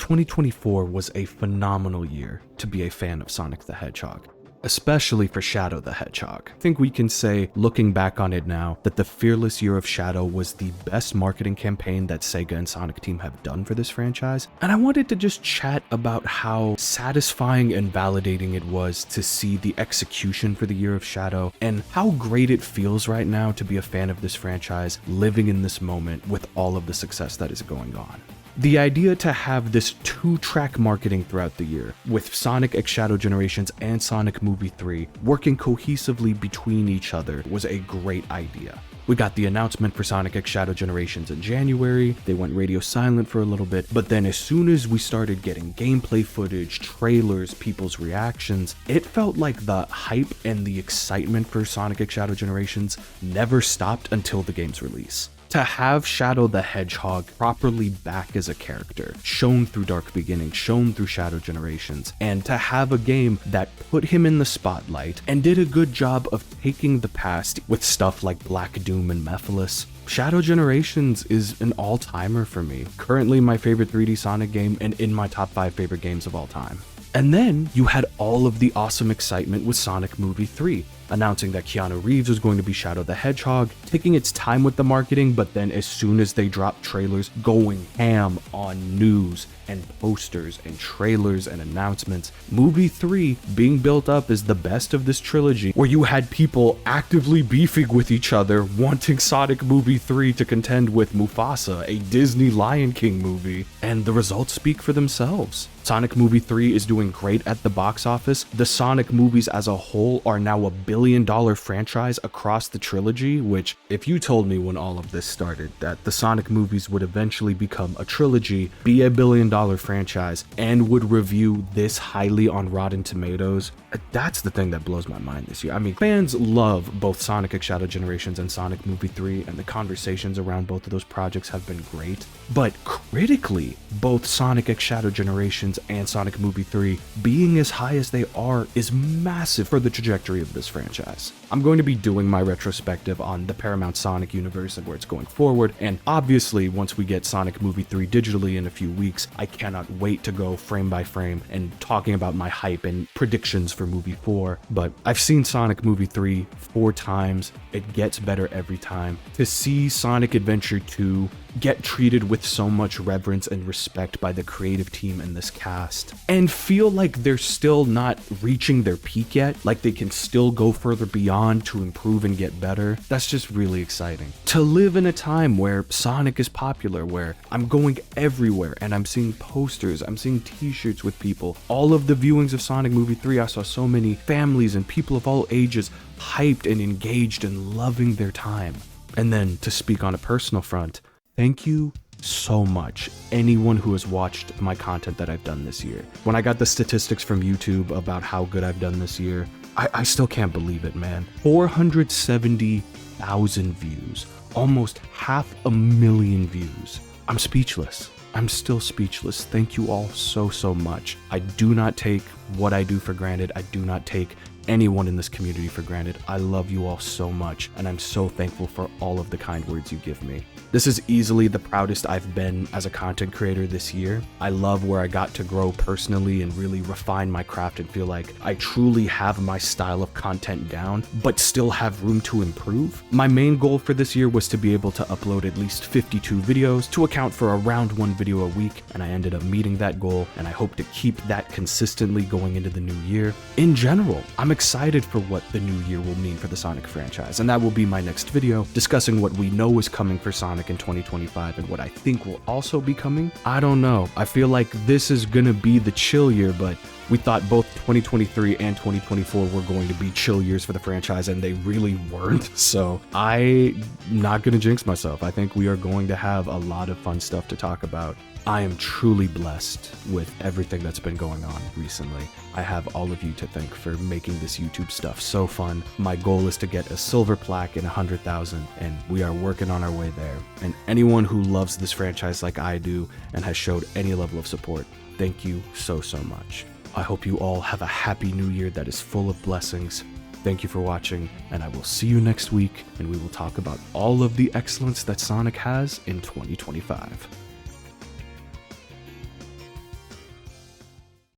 2024 was a phenomenal year to be a fan of Sonic the Hedgehog, especially for Shadow the Hedgehog. I think we can say, looking back on it now, that the Fearless Year of Shadow was the best marketing campaign that Sega and Sonic Team have done for this franchise, and I wanted to just chat about how satisfying and validating it was to see the execution for the Year of Shadow, and how great it feels right now to be a fan of this franchise, living in this moment with all of the success that is going on. The idea to have this two-track marketing throughout the year, with Sonic X Shadow Generations and Sonic Movie 3 working cohesively between each other, was a great idea. We got the announcement for Sonic X Shadow Generations in January, they went radio silent for a little bit, but then as soon as we started getting gameplay footage, trailers, people's reactions, it felt like the hype and the excitement for Sonic X Shadow Generations never stopped until the game's release. To have Shadow the Hedgehog properly back as a character, shown through Dark Beginning, shown through Shadow Generations, and to have a game that put him in the spotlight and did a good job of taking the past with stuff like Black Doom and Mephiles. Shadow Generations is an all-timer for me, currently my favorite 3D Sonic game and in my top 5 favorite games of all time. And then you had all of the awesome excitement with Sonic Movie 3, announcing that Keanu Reeves was going to be Shadow the Hedgehog, taking its time with the marketing, but then as soon as they dropped trailers, going ham on news and posters and trailers and announcements. Movie 3 being built up as the best of this trilogy, where you had people actively beefing with each other, wanting Sonic Movie 3 to contend with Mufasa, a Disney Lion King movie, and the results speak for themselves. Sonic Movie 3 is doing great at the box office. The Sonic movies as a whole are now a billion-dollar franchise across the trilogy, which, if you told me when all of this started that the Sonic movies would eventually become a trilogy, be a billion-dollar franchise, and would review this highly on Rotten Tomatoes, that's the thing that blows my mind this year. I mean, fans love both Sonic X Shadow Generations and Sonic Movie 3, and the conversations around both of those projects have been great. But critically, both Sonic X Shadow Generations and Sonic Movie 3 being as high as they are is massive for the trajectory of this franchise. I'm going to be doing my retrospective on the Paramount Sonic universe and where it's going forward, and obviously once we get Sonic Movie 3 digitally in a few weeks, I cannot wait to go frame by frame and talking about my hype and predictions for Movie 4. But I've seen Sonic Movie 3 4 times, it gets better every time. To see Sonic Adventure 2 get treated with so much reverence and respect by the creative team and this cast, and feel like they're still not reaching their peak yet, like they can still go further beyond to improve and get better, that's just really exciting. To live in a time where Sonic is popular, where I'm going everywhere and I'm seeing posters, I'm seeing t-shirts with people. All of the viewings of Sonic Movie 3, I saw so many families and people of all ages hyped and engaged and loving their time. And then to speak on a personal front, thank you so much, anyone who has watched my content that I've done this year. When I got the statistics from YouTube about how good I've done this year, I still can't believe it, man. 470,000 views, almost 500,000 views. I'm speechless. I'm still speechless. Thank you all so much. I do not take what I do for granted. I do not take anyone in this community for granted. I love you all so much, and I'm so thankful for all of the kind words you give me. This is easily the proudest I've been as a content creator this year. I love where I got to grow personally and really refine my craft and feel like I truly have my style of content down, but still have room to improve. My main goal for this year was to be able to upload at least 52 videos to account for around 1 video a week, and I ended up meeting that goal, and I hope to keep that consistently going into the new year. In general, I'm excited for what the new year will mean for the Sonic franchise, and that will be my next video, discussing what we know is coming for Sonic in 2025 and what I think will also be coming. I don't know. I feel like this is gonna be the chill year, but we thought both 2023 and 2024 were going to be chill years for the franchise, and they really weren't. So I'm not gonna jinx myself. I think we are going to have a lot of fun stuff to talk about. I am truly blessed with everything that's been going on recently. I have all of you to thank for making this YouTube stuff so fun. My goal is to get a silver plaque in 100,000, and we are working on our way there. And anyone who loves this franchise like I do and has showed any level of support, thank you so much. I hope you all have a happy new year that is full of blessings. Thank you for watching, and I will see you next week, and we will talk about all of the excellence that Sonic has in 2025.